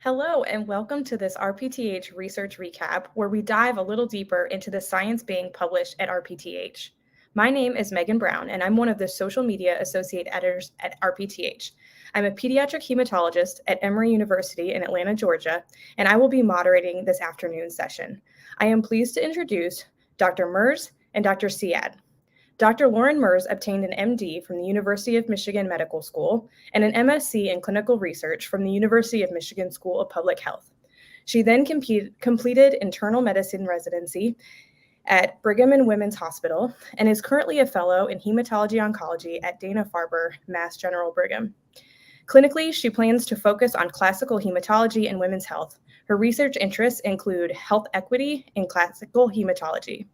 Hello, and welcome to this RPTH Research Recap, where we dive a little deeper into the science being published at RPTH. My name is Megan Brown, and I'm one of the social media associate editors at RPTH. I'm a pediatric hematologist at Emory University in Atlanta, Georgia, and I will be moderating this afternoon's session. I am pleased to introduce Dr. Mers and Dr. Siad. Dr. Lauren Mers obtained an MD from the University of Michigan Medical School and an MSc in clinical research from the University of Michigan School of Public Health. She then completed internal medicine residency at Brigham and Women's Hospital and is currently a fellow in hematology oncology at Dana-Farber, Mass General Brigham. Clinically, she plans to focus on classical hematology and women's health. Her research interests include health equity and classical hematology.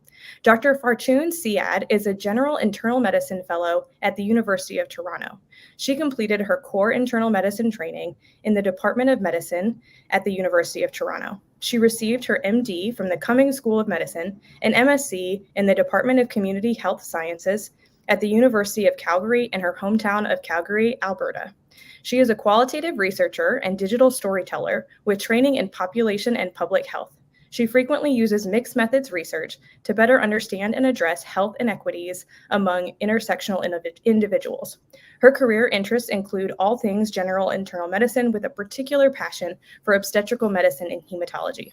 Dr. Fartun Siad is a general internal medicine fellow at the University of Toronto. She completed her core internal medicine training in the Department of Medicine at the University of Toronto. She received her MD from the Cummings School of Medicine and MSc in the Department of Community Health Sciences at the University of Calgary in her hometown of Calgary, Alberta. She is a qualitative researcher and digital storyteller with training in population and public health. She frequently uses mixed methods research to better understand and address health inequities among intersectional individuals. Her career interests include all things general internal medicine with a particular passion for obstetrical medicine and hematology.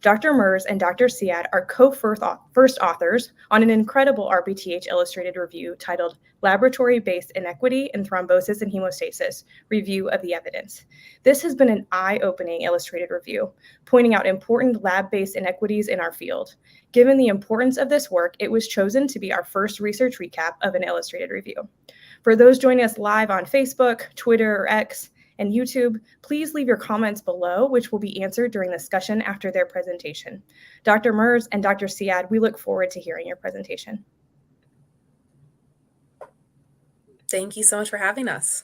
Dr. Mers and Dr. Siad are co-first authors on an incredible RPTH Illustrated review titled Laboratory-Based Inequity in Thrombosis and Hemostasis, Review of the Evidence. This has been an eye-opening illustrated review, pointing out important lab-based inequities in our field. Given the importance of this work, it was chosen to be our first research recap of an illustrated review. For those joining us live on Facebook, Twitter, or X, and YouTube, please leave your comments below, which will be answered during the discussion after their presentation. Dr. Mers and Dr. Siad, we look forward to hearing your presentation. Thank you so much for having us.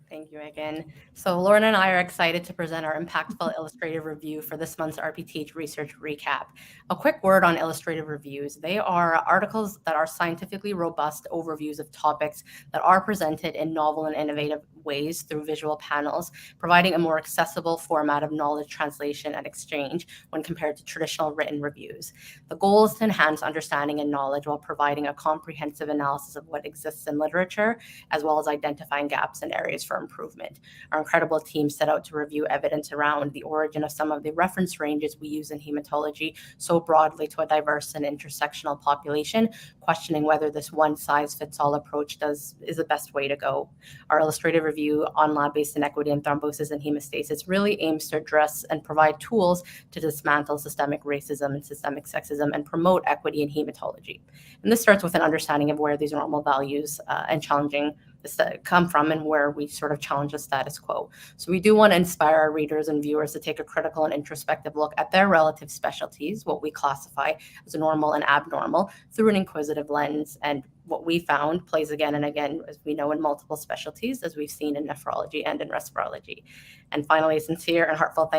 Thank you, Megan. So Lauren and I are excited to present our impactful illustrative review for this month's RPTH Research Recap. A quick word on illustrative reviews. They are articles that are scientifically robust overviews of topics that are presented in novel and innovative ways through visual panels, providing a more accessible format of knowledge translation and exchange when compared to traditional written reviews. The goal is to enhance understanding and knowledge while providing a comprehensive analysis of what exists in literature, as well as identifying gaps and areas for improvement. Our incredible team set out to review evidence around the origin of some of the reference ranges we use in hematology so broadly to a diverse and intersectional population, questioning whether this one-size-fits-all approach is the best way to go. Our illustrative review on lab-based inequity and thrombosis and hemostasis really aims to address and provide tools to dismantle systemic racism and systemic sexism and promote equity in hematology. And this starts with an understanding of where these normal values and challenging come from and where we sort of challenge the status quo. So we do want to inspire our readers and viewers to take a critical and introspective look at their relative specialties, what we classify as normal and abnormal, through an inquisitive lens. And what we found plays again and again, as we know, in multiple specialties, as we've seen in nephrology and in respirology. And finally, sincere and heartfelt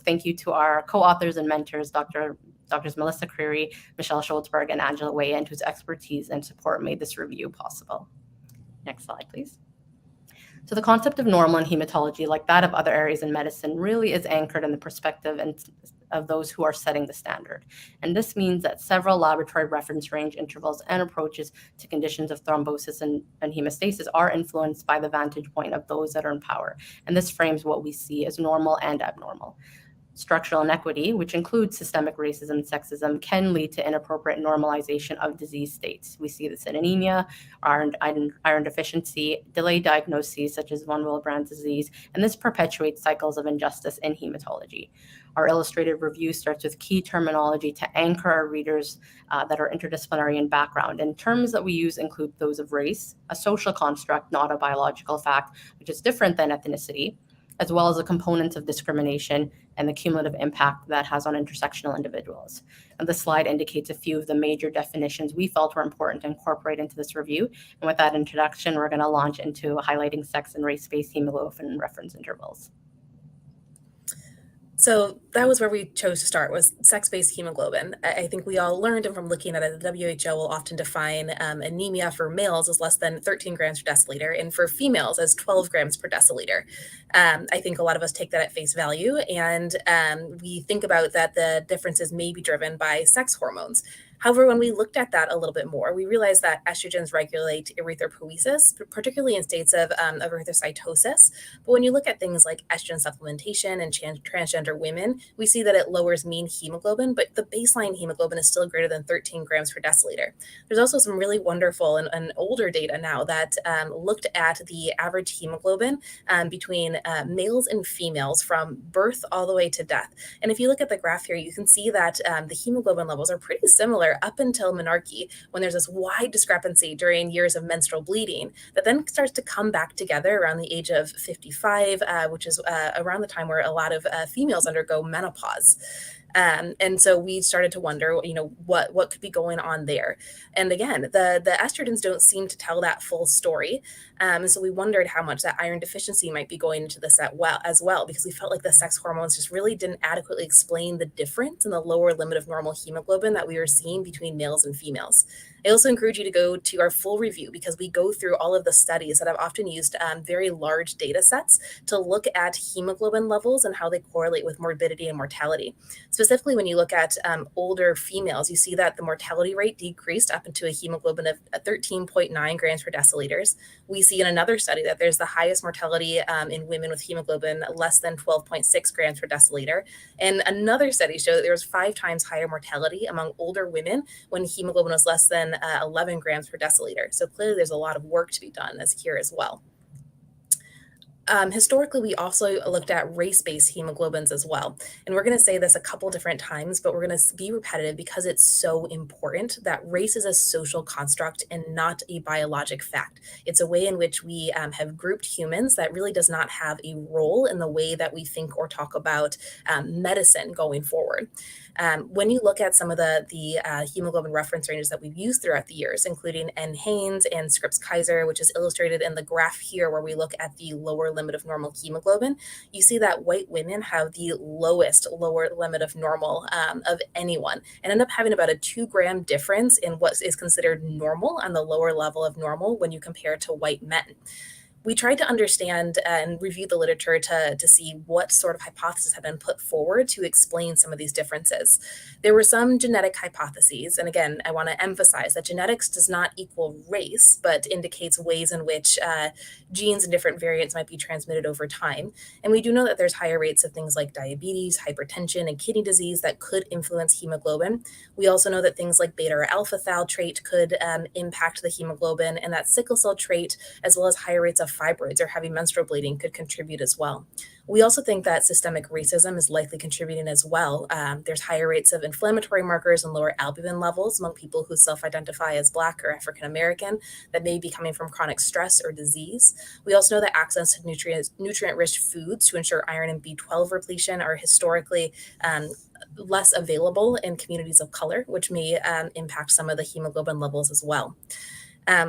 thank you to our co-authors and mentors, Drs. Melissa Creary, Michelle Schultzberg, and Angela Wayan, whose expertise and support made this review possible. Next slide, please. So the concept of normal in hematology, like that of other areas in medicine, really is anchored in the perspective of those who are setting the standard. And this means that several laboratory reference range intervals and approaches to conditions of thrombosis and hemostasis are influenced by the vantage point of those that are in power. And this frames what we see as normal and abnormal. Structural inequity, which includes systemic racism and sexism, can lead to inappropriate normalization of disease states. We see this in anemia, iron deficiency, delayed diagnoses such as von Willebrand disease, and this perpetuates cycles of injustice in hematology. Our illustrative review starts with key terminology to anchor our readers that are interdisciplinary in background. And terms that we use include those of race, a social construct, not a biological fact, which is different than ethnicity, as well as the components of discrimination and the cumulative impact that has on intersectional individuals. And this slide indicates a few of the major definitions we felt were important to incorporate into this review. And with that introduction, we're going to launch into highlighting sex and race-based hemoglobin reference intervals. So that was where we chose to start, was sex-based hemoglobin. I think we all learned, and from looking at it, the WHO will often define anemia for males as less than 13 grams per deciliter, and for females as 12 grams per deciliter. I think a lot of us take that at face value, and we think about that the differences may be driven by sex hormones. However, when we looked at that a little bit more, we realized that estrogens regulate erythropoiesis, particularly in states of erythrocytosis. But when you look at things like estrogen supplementation and transgender women, we see that it lowers mean hemoglobin, but the baseline hemoglobin is still greater than 13 grams per deciliter. There's also some really wonderful and older data now that looked at the average hemoglobin between males and females from birth all the way to death. And if you look at the graph here, you can see that the hemoglobin levels are pretty similar up until menarche, when there's this wide discrepancy during years of menstrual bleeding that then starts to come back together around the age of 55, which is around the time where a lot of females undergo menopause. And so we started to wonder, what could be going on there. And again, the estrogens don't seem to tell that full story. And so we wondered how much that iron deficiency might be going into this as well, because we felt like the sex hormones just really didn't adequately explain the difference in the lower limit of normal hemoglobin that we were seeing between males and females. I also encourage you to go to our full review, because we go through all of the studies that have often used very large data sets to look at hemoglobin levels and how they correlate with morbidity and mortality. Specifically, when you look at older females, you see that the mortality rate decreased up into a hemoglobin of 13.9 grams per deciliters. We see in another study that there's the highest mortality in women with hemoglobin less than 12.6 grams per deciliter. And another study showed that there was 5 times higher mortality among older women when hemoglobin was less than 11 grams per deciliter. So clearly there's a lot of work to be done here as well. Historically, we also looked at race-based hemoglobins as well. And we're going to say this a couple different times, but we're going to be repetitive because it's so important that race is a social construct and not a biologic fact. It's a way in which we have grouped humans that really does not have a role in the way that we think or talk about medicine going forward. When you look at some of the hemoglobin reference ranges that we've used throughout the years, including N. Haynes and Scripps-Kaiser, which is illustrated in the graph here where we look at the lower limit of normal hemoglobin, you see that white women have the lowest lower limit of normal of anyone, and end up having about a 2-gram difference in what is considered normal on the lower level of normal when you compare to white men. We tried to understand and review the literature to see what sort of hypotheses have been put forward to explain some of these differences. There were some genetic hypotheses, and again, I want to emphasize that genetics does not equal race, but indicates ways in which genes and different variants might be transmitted over time. And we do know that there's higher rates of things like diabetes, hypertension, and kidney disease that could influence hemoglobin. We also know that things like beta or alpha thal trait could impact the hemoglobin, and that sickle cell trait, as well as higher rates of fibroids or heavy menstrual bleeding, could contribute as well. We also think that systemic racism is likely contributing as well. There's higher rates of inflammatory markers and lower albumin levels among people who self-identify as Black or African American that may be coming from chronic stress or disease. We also know that access to nutrient-rich foods to ensure iron and B12 repletion are historically less available in communities of color, which may impact some of the hemoglobin levels as well.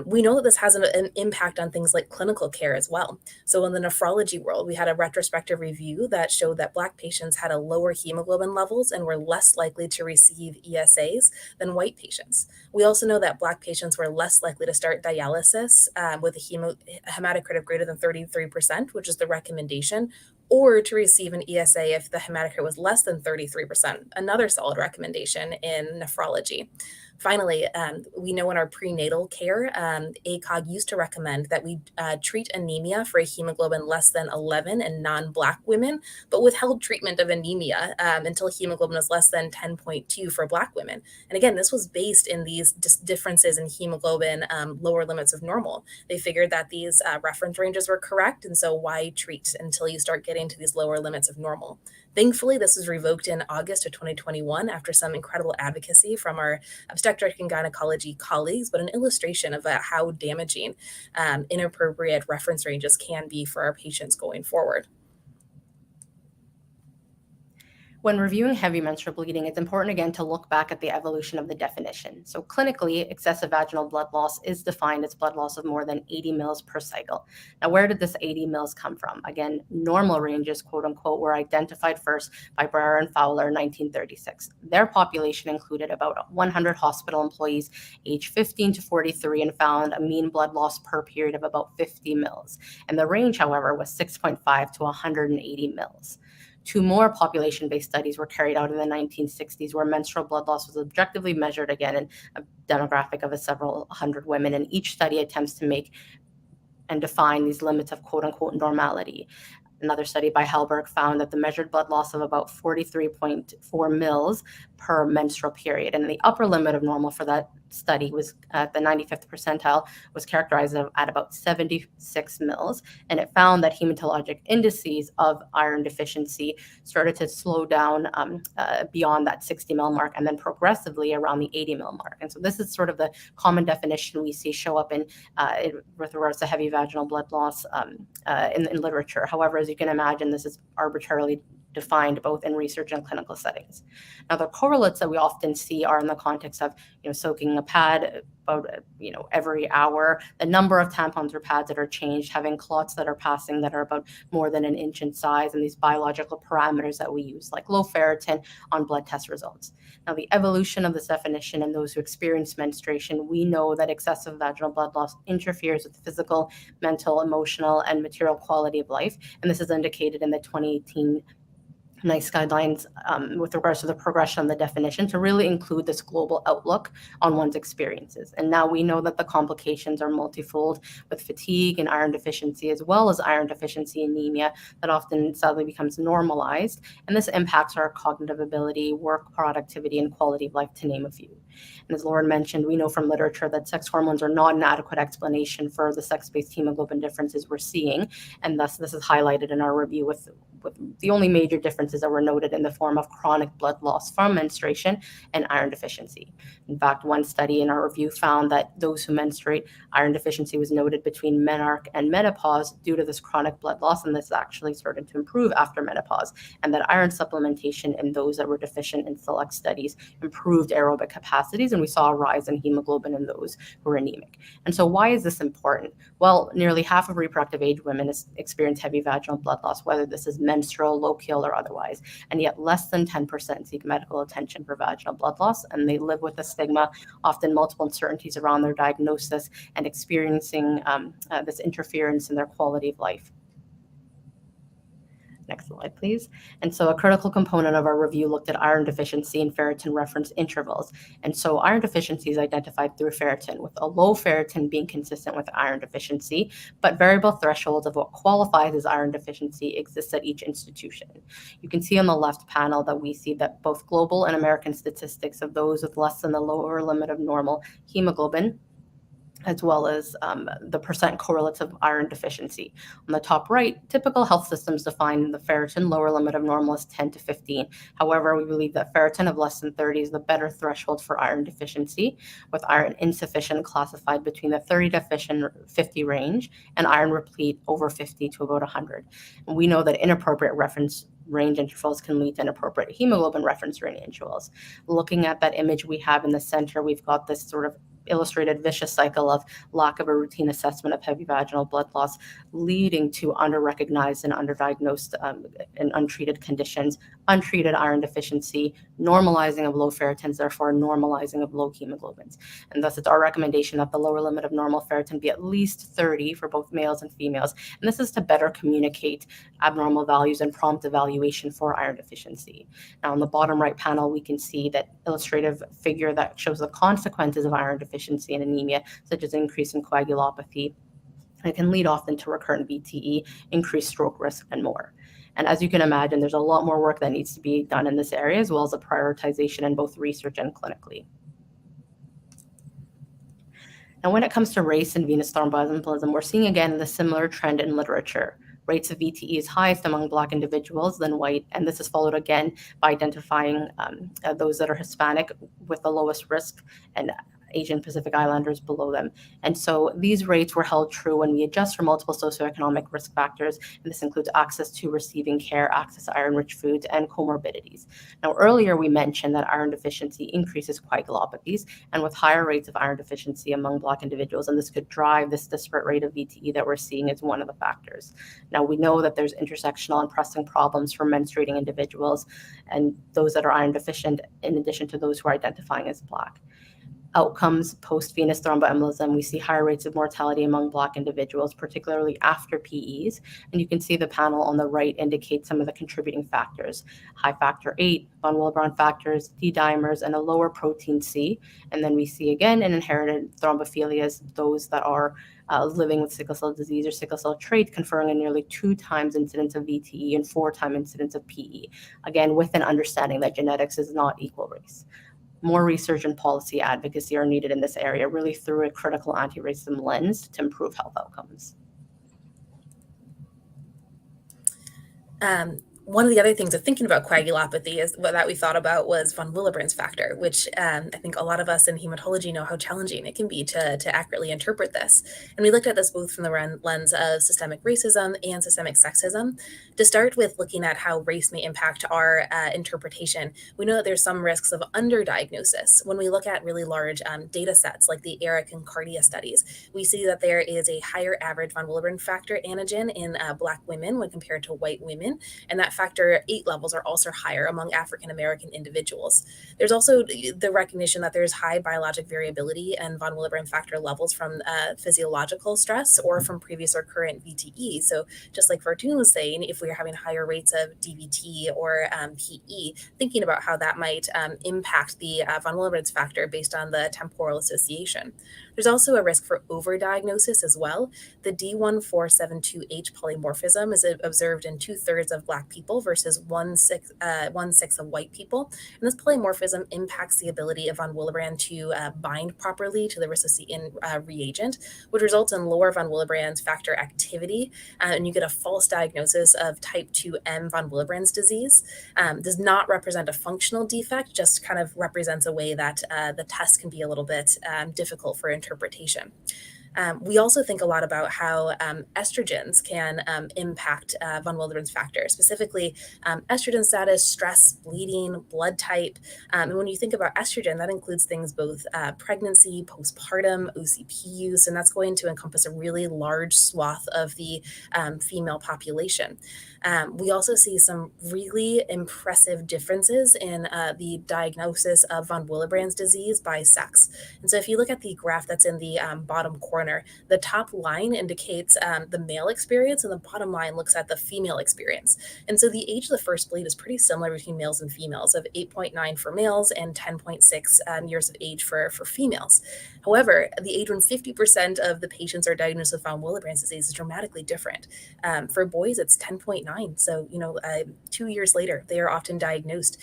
We know that this has an impact on things like clinical care as well. So in the nephrology world, we had a retrospective review that showed that Black patients had a lower hemoglobin levels and were less likely to receive ESAs than white patients. We also know that Black patients were less likely to start dialysis with a hematocrit of greater than 33%, which is the recommendation, or to receive an ESA if the hematocrit was less than 33%, another solid recommendation in nephrology. Finally, we know in our prenatal care, ACOG used to recommend that we treat anemia for a hemoglobin less than 11 in non-Black women, but withheld treatment of anemia until hemoglobin was less than 10.2 for Black women. And again, this was based in these differences in hemoglobin lower limits of normal. They figured that these reference ranges were correct, and so why treat until you start getting to these lower limits of normal? Thankfully, this was revoked in August of 2021 after some incredible advocacy from our obstetric and gynecology colleagues, but an illustration of how damaging inappropriate reference ranges can be for our patients going forward. When reviewing heavy menstrual bleeding, it's important again to look back at the evolution of the definition. So clinically, excessive vaginal blood loss is defined as blood loss of more than 80 mils per cycle. Now, where did this 80 mils come from? Again, normal ranges, quote unquote, were identified first by Breyer and Fowler in 1936. Their population included about 100 hospital employees aged 15 to 43 and found a mean blood loss per period of about 50 mils. And the range, however, was 6.5 to 180 mils. Two more population-based studies were carried out in the 1960s where menstrual blood loss was objectively measured again in a demographic of several hundred women, and each study attempts to make and define these limits of quote-unquote normality. Another study by Hellberg found that the measured blood loss of about 43.4 mils per menstrual period, and the upper limit of normal for that study was at the 95th percentile, was characterized at about 76 mils, and it found that hematologic indices of iron deficiency started to slow down beyond that 60 mil mark, and then progressively around the 80 mil mark. And so this is sort of the common definition we see show up in with regards to heavy vaginal blood loss in literature. However, as you can imagine, this is arbitrarily defined both in research and clinical settings. Now, the correlates that we often see are in the context of, soaking a pad about, every hour, the number of tampons or pads that are changed, having clots that are passing that are about more than an inch in size, and these biological parameters that we use, like low ferritin on blood test results. Now, the evolution of this definition in those who experience menstruation, we know that excessive vaginal blood loss interferes with physical, mental, emotional, and material quality of life, and this is indicated in the 2018 NICE guidelines with regards to the progression of the definition to really include this global outlook on one's experiences. And now we know that the complications are multifold with fatigue and iron deficiency, as well as iron deficiency anemia that often sadly becomes normalized. And this impacts our cognitive ability, work productivity, and quality of life, to name a few. And as Lauren mentioned, we know from literature that sex hormones are not an adequate explanation for the sex-based hemoglobin differences we're seeing. And thus, this is highlighted in our review with the only major differences that were noted in the form of chronic blood loss from menstruation and iron deficiency. In fact, one study in our review found that those who menstruate, iron deficiency was noted between menarche and menopause due to this chronic blood loss, and this actually started to improve after menopause, and that iron supplementation in those that were deficient in select studies improved aerobic capacities, and we saw a rise in hemoglobin in those who were anemic. And so why is this important? Well, nearly half of reproductive age women experience heavy vaginal blood loss, whether this is menstrual, lochial, or otherwise, and yet less than 10% seek medical attention for vaginal blood loss, and they live with a stigma, often multiple uncertainties around their diagnosis, and experiencing this interference in their quality of life. Next slide, please. And so a critical component of our review looked at iron deficiency and ferritin reference intervals. And so iron deficiency is identified through ferritin, with a low ferritin being consistent with iron deficiency, but variable thresholds of what qualifies as iron deficiency exists at each institution. You can see on the left panel that we see that both global and American statistics of those with less than the lower limit of normal hemoglobin, as well as the percent correlates of iron deficiency. On the top right, typical health systems define the ferritin lower limit of normal as 10 to 15. However, we believe that ferritin of less than 30 is the better threshold for iron deficiency, with iron insufficient classified between the 30 deficient 50 range and iron replete over 50 to about 100. And we know that inappropriate reference range intervals can lead to inappropriate hemoglobin reference range intervals. Looking at that image we have in the center, we've got this sort of illustrated vicious cycle of lack of a routine assessment of heavy vaginal blood loss, leading to under-recognized and underdiagnosed and untreated conditions, untreated iron deficiency, normalizing of low ferritins, therefore normalizing of low hemoglobins. And thus it's our recommendation that the lower limit of normal ferritin be at least 30 for both males and females. And this is to better communicate abnormal values and prompt evaluation for iron deficiency. Now on the bottom right panel, we can see that illustrative figure that shows the consequences of iron deficiency and anemia, such as increase in coagulopathy. It can lead often to recurrent VTE, increased stroke risk, and more. And as you can imagine, there's a lot more work that needs to be done in this area, as well as a prioritization in both research and clinically. Now, when it comes to race and venous thromboembolism, we're seeing again the similar trend in literature. Rates of VTE is highest among Black individuals than white, and this is followed again by identifying those that are Hispanic with the lowest risk, and Asian Pacific Islanders below them. And so these rates were held true when we adjust for multiple socioeconomic risk factors, and this includes access to receiving care, access to iron-rich foods, and comorbidities. Now, earlier we mentioned that iron deficiency increases coagulopathies, and with higher rates of iron deficiency among Black individuals, and this could drive this disparate rate of VTE that we're seeing as one of the factors. Now, we know that there's intersectional and pressing problems for menstruating individuals and those that are iron deficient, in addition to those who are identifying as Black. Outcomes post-venous thromboembolism, we see higher rates of mortality among Black individuals, particularly after PEs. And you can see the panel on the right indicates some of the contributing factors: high factor VIII, von Willebrand factors, D-dimers, and a lower protein C. And then we see again in inherited thrombophilias, those that are living with sickle cell disease or sickle cell trait, conferring a nearly 2 times incidence of VTE and 4 times incidence of PE. Again, with an understanding that genetics is not equal race. More research and policy advocacy are needed in this area, really through a critical anti-racism lens to improve health outcomes. One of the other things of thinking about coagulopathy is that we thought about was von Willebrand's factor, which I think a lot of us in hematology know how challenging it can be to accurately interpret this. And we looked at this both from the lens of systemic racism and systemic sexism. To start with looking at how race may impact our interpretation, we know that there's some risks of underdiagnosis. When we look at really large data sets like the ERIC and CARDIA studies, we see that there is a higher average von Willebrand factor antigen in Black women when compared to white women, and that factor VIII levels are also higher among African American individuals. There's also the recognition that there's high biologic variability and von Willebrand factor levels from physiological stress or from previous or current VTE. So just like Fortune was saying, if we're having higher rates of DVT or PE, thinking about how that might impact the von Willebrand factor based on the temporal association. There's also a risk for overdiagnosis as well. The D1472H polymorphism is observed in 2/3 of Black people versus 1/6 of white people. And this polymorphism impacts the ability of von Willebrand to bind properly to the ricocin reagent, which results in lower von Willebrand factor activity. And you get a false diagnosis of type 2M von Willebrand's disease. Does not represent a functional defect, just kind of represents a way that the test can be a little bit difficult for interpretation. We also think a lot about how estrogens can impact von Willebrand's factor, specifically estrogen status, stress, bleeding, blood type. And when you think about estrogen, that includes things both pregnancy, postpartum, OCP use, and that's going to encompass a really large swath of the female population. We also see some really impressive differences in the diagnosis of von Willebrand's disease by sex. And so if you look at the graph that's in the bottom corner, the top line indicates the male experience and the bottom line looks at the female experience. And so the age of the first bleed is pretty similar between males and females, of 8.9 for males and 10.6 years of age for females. However, the age when 50% of the patients are diagnosed with von Willebrand's disease is dramatically different. For boys, it's 10.9. So, 2 years later, they are often diagnosed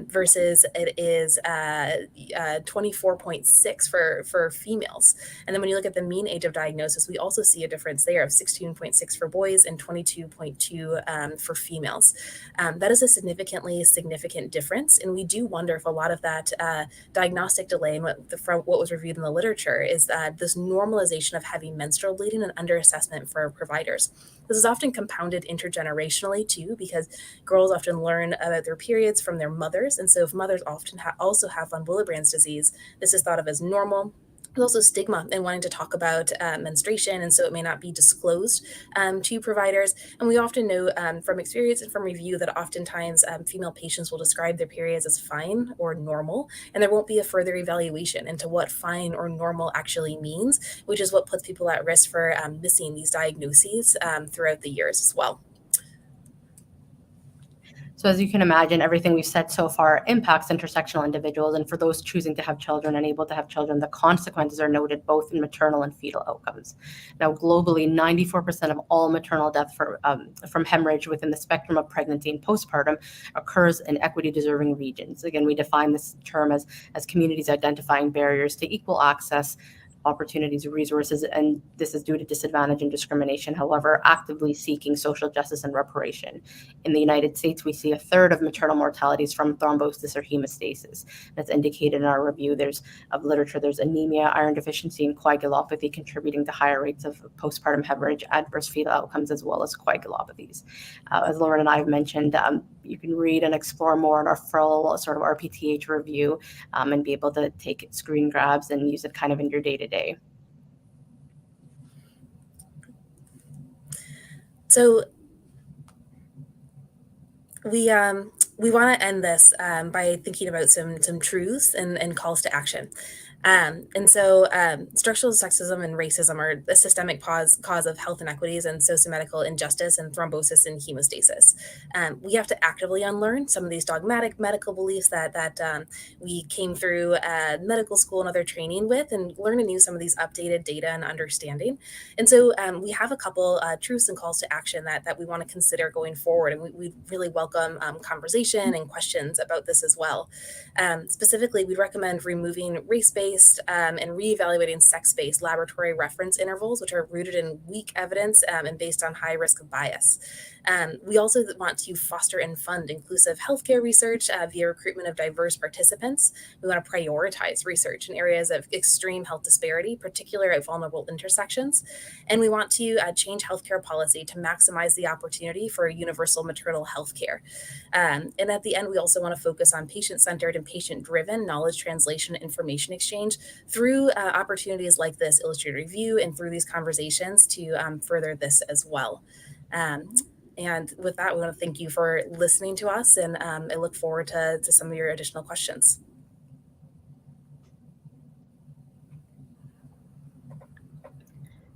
versus it is 24.6 for females. And then when you look at the mean age of diagnosis, we also see a difference there of 16.6 for boys and 22.2 for females. That is a significant difference. And we do wonder if a lot of that diagnostic delay and from what was reviewed in the literature is this normalization of heavy menstrual bleeding and underassessment for providers. This is often compounded intergenerationally too, because girls often learn about their periods from their mothers. And so if mothers often also have von Willebrand's disease, this is thought of as normal. There's also stigma in wanting to talk about menstruation, and so it may not be disclosed to providers. And we often know from experience and from review that oftentimes female patients will describe their periods as fine or normal, and there won't be a further evaluation into what fine or normal actually means, which is what puts people at risk for missing these diagnoses throughout the years as well. So as you can imagine, everything we've said so far impacts intersectional individuals, and for those choosing to have children and able to have children, the consequences are noted both in maternal and fetal outcomes. Now, globally, 94% of all maternal death from hemorrhage within the spectrum of pregnancy and postpartum occurs in equity-deserving regions. Again, we define this term as communities identifying barriers to equal access opportunities, resources, and this is due to disadvantage and discrimination, however, actively seeking social justice and reparation. In the United States, we see a third of maternal mortalities from thrombosis or hemostasis. That's indicated in our review. There's anemia, iron deficiency, and coagulopathy contributing to higher rates of postpartum hemorrhage, adverse fetal outcomes, as well as coagulopathies. As Lauren and I have mentioned, you can read and explore more in our full sort of RPTH review and be able to take screen grabs and use it kind of in your day-to-day. So we want to end this by thinking about some truths and calls to action. Structural sexism and racism are a systemic cause of health inequities and sociomedical injustice and thrombosis and hemostasis. We have to actively unlearn some of these dogmatic medical beliefs that we came through medical school and other training with, and learn anew some of these updated data and understanding. And so we have a couple truths and calls to action that we want to consider going forward, and we really welcome conversation and questions about this as well. Specifically, we recommend removing race-based and reevaluating sex-based laboratory reference intervals, which are rooted in weak evidence and based on high risk of bias. We also want to foster and fund inclusive healthcare research via recruitment of diverse participants. We want to prioritize research in areas of extreme health disparity, particularly at vulnerable intersections. And we want to change healthcare policy to maximize the opportunity for universal maternal healthcare. And at the end, we also want to focus on patient-centered and patient-driven knowledge translation and information exchange through opportunities like this Illustrative Review and through these conversations to further this as well. And with that, we want to thank you for listening to us, and I look forward to some of your additional questions.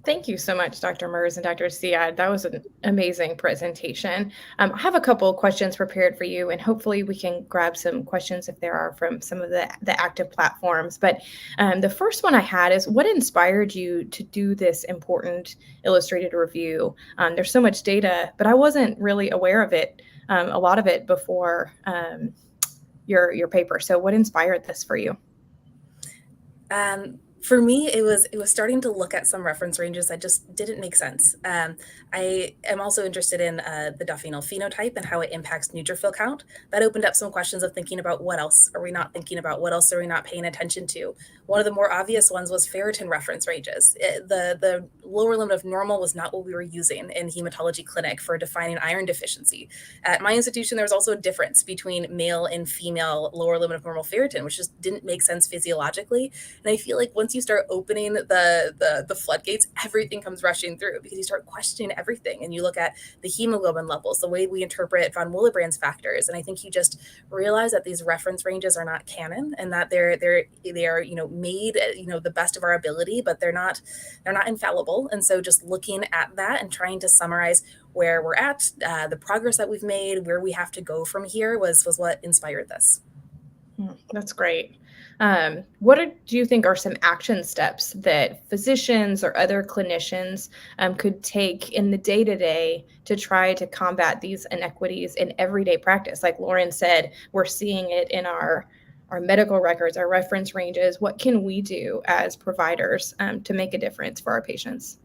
Thank you so much, Dr. Mers and Dr. Ziad. That was an amazing presentation. I have a couple of questions prepared for you, and hopefully we can grab some questions if there are from some of the active platforms. But the first one I had is, what inspired you to do this important illustrated review? There's so much data, but I wasn't really aware of it, a lot of it before your paper. So what inspired this for you? For me, it was starting to look at some reference ranges that just didn't make sense. I am also interested in the Duffenal phenotype and how it impacts neutrophil count. That opened up some questions of thinking about what else are we not thinking about? What else are we not paying attention to? One of the more obvious ones was ferritin reference ranges. The lower limit of normal was not what we were using in hematology clinic for defining iron deficiency. At my institution, there was also a difference between male and female lower limit of normal ferritin, which just didn't make sense physiologically. And I feel like once you start opening the floodgates, everything comes rushing through, because you start questioning everything, and you look at the hemoglobin levels, the way we interpret von Willebrand's factors, and I think you just realize that these reference ranges are not canon, and that they are made the best of our ability, but they're not infallible. And so just looking at that and trying to summarize where we're at, the progress that we've made, where we have to go from here was what inspired this. That's great. What do you think are some action steps that physicians or other clinicians could take in the day-to-day to try to combat these inequities in everyday practice? Like Lauren said, we're seeing it in our medical records, our reference ranges. What can we do as providers to make a difference for our patients?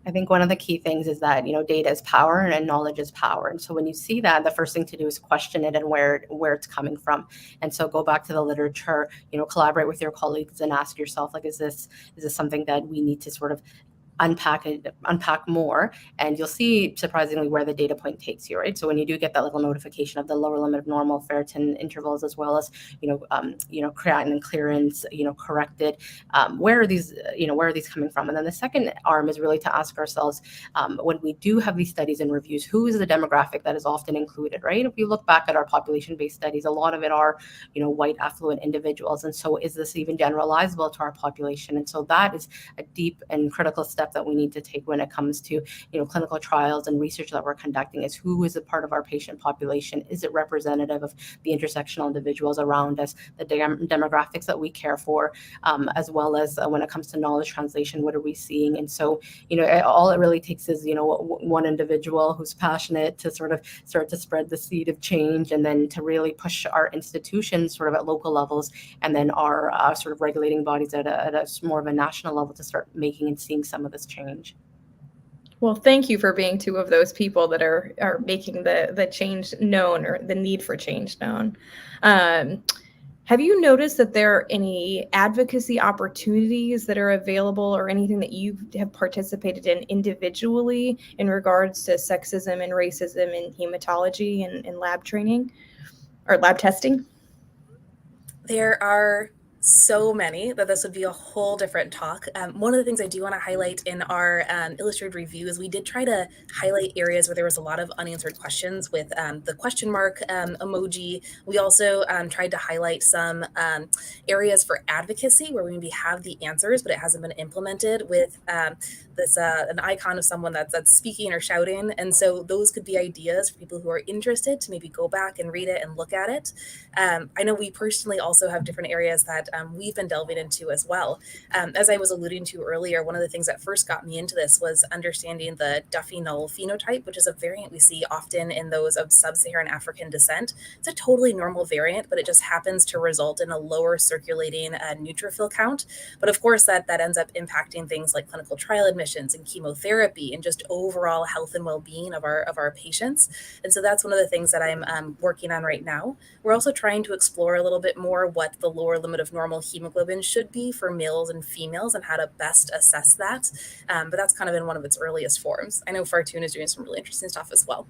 I think one of the key things is that, data is power and knowledge is power. And so when you see that, the first thing to do is question it and where it's coming from. And so go back to the literature, collaborate with your colleagues and ask yourself, like, is this something that we need to sort of unpack more, and you'll see surprisingly where the data point takes you, right? So when you do get that little notification of the lower limit of normal ferritin intervals, as well as creatinine clearance, corrected, where are these coming from? And then the second arm is really to ask ourselves, when we do have these studies and reviews, who is the demographic that is often included, right? If you look back at our population-based studies, a lot of it are white affluent individuals, and so is this even generalizable to our population? And so that is a deep and critical step step that we need to take when it comes to, clinical trials and research that we're conducting is who is a part of our patient population? Is it representative of the intersectional individuals around us, the demographics that we care for, as well as when it comes to knowledge translation, what are we seeing? And so, all it really takes is, one individual who's passionate to sort of start to spread the seed of change, and then to really push our institutions sort of at local levels, and then our sort of regulating bodies at a more of a national level to start making and seeing some of this change. Well, thank you for being two of those people that are making the change known, or the need for change known. Have you noticed that there are any advocacy opportunities that are available, or anything that you have participated in individually in regards to sexism and racism in hematology and lab training or lab testing? There are so many that this would be a whole different talk. One of the things I do want to highlight in our illustrated review is we did try to highlight areas where there was a lot of unanswered questions with the question mark emoji. We also tried to highlight some areas for advocacy where we maybe have the answers, but it hasn't been implemented with this an icon of someone that's speaking or shouting. And so those could be ideas for people who are interested to maybe go back and read it and look at it. I know we personally also have different areas that we've been delving into as well. As I was alluding to earlier, one of the things that first got me into this was understanding the Duffy null phenotype, which is a variant we see often in those of sub-Saharan African descent. It's a totally normal variant, but it just happens to result in a lower circulating neutrophil count. But of course, that ends up impacting things like clinical trial admissions and chemotherapy and just overall health and well-being of our patients. And so that's one of the things that I'm working on right now. We're also trying to explore a little bit more what the lower limit of normal hemoglobin should be for males and females and how to best assess that. But that's kind of in one of its earliest forms. I know Fartoon is doing some really interesting stuff as well.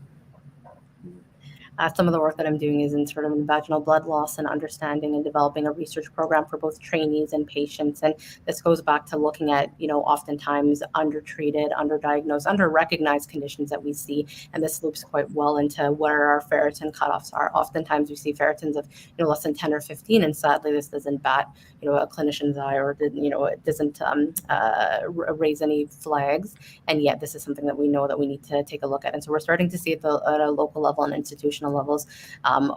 Some of the work that I'm doing is in sort of vaginal blood loss and understanding and developing a research program for both trainees and patients. And this goes back to looking at, oftentimes undertreated, underdiagnosed, underrecognized conditions that we see. And this loops quite well into where our ferritin cutoffs are. Oftentimes we see ferritins of, less than 10 or 15. And sadly, this doesn't bat, a clinician's eye, or, it doesn't raise any flags. And yet this is something that we know that we need to take a look at. And so we're starting to see at a local level and institutional levels,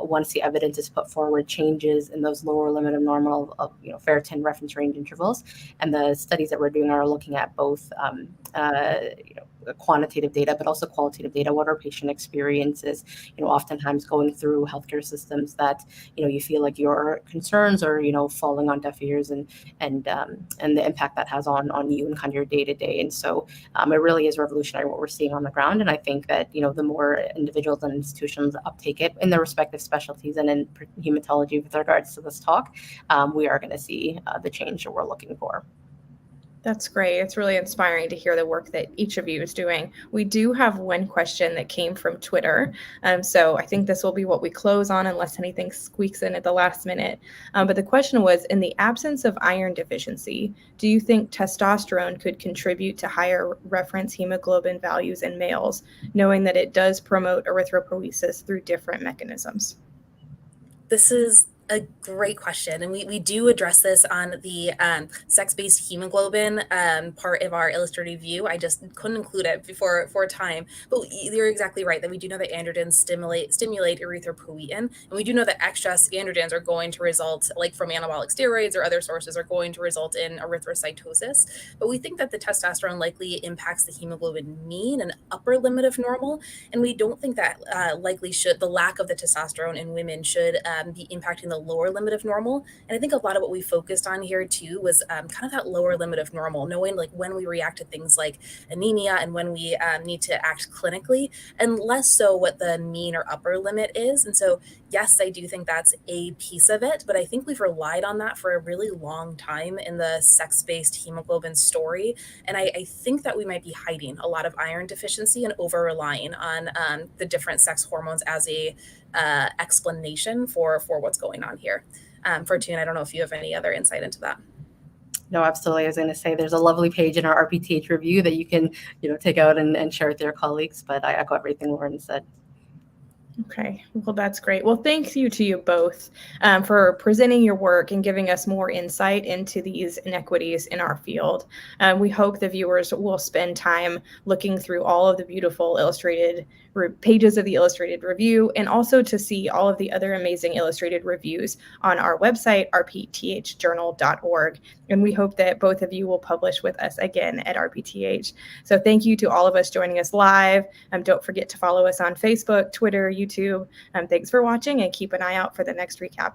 once the evidence is put forward, changes in those lower limit of normal of ferritin reference range intervals. And the studies that we're doing are looking at both quantitative data, but also qualitative data. What our patient experiences, oftentimes going through healthcare systems that you feel like your concerns are falling on deaf ears, and the impact that has on you and kind of your day to day. And so it really is revolutionary what we're seeing on the ground. And I think that the more individuals and institutions uptake it in their respective specialties and in hematology with regards to this talk, we are going to see the change that we're looking for. That's great. It's really inspiring to hear the work that each of you is doing. We do have one question that came from Twitter. So I think this will be what we close on unless anything squeaks in at the last minute. But the question was, in the absence of iron deficiency, do you think testosterone could contribute to higher reference hemoglobin values in males, knowing that it does promote erythropoiesis through different mechanisms? This is a great question. And we do address this on the sex-based hemoglobin part of our illustrative view. I just couldn't include it for time. But you're exactly right that we do know that androgens stimulate erythropoietin. And we do know that excess androgens are going to result, like from anabolic steroids or other sources, are going to result in erythrocytosis. But we think that the testosterone likely impacts the hemoglobin mean and upper limit of normal. And we don't think that the lack of the testosterone in women should be impacting the lower limit of normal. And I think a lot of what we focused on here too was kind of that lower limit of normal, knowing like when we react to things like anemia and when we need to act clinically, and less so what the mean or upper limit is. And so, yes, I do think that's a piece of it, but I think we've relied on that for a really long time in the sex-based hemoglobin story. And I think that we might be hiding a lot of iron deficiency and over-relying on the different sex hormones as a explanation for what's going on here. Fortune, I don't know if you have any other insight into that. No, absolutely. I was going to say there's a lovely page in our RPTH review that you can take out and share with your colleagues, but I echo everything Lauren said. Okay, well, that's great. Well, thank you to you both for presenting your work and giving us more insight into these inequities in our field. We hope the viewers will spend time looking through all of the beautiful illustrated pages of the Illustrated Review, and also to see all of the other amazing illustrated reviews on our website, rpthjournal.org. And we hope that both of you will publish with us again at RPTH. So thank you to all of us joining us live. Don't forget to follow us on Facebook, Twitter, YouTube. Thanks for watching, and keep an eye out for the next recap.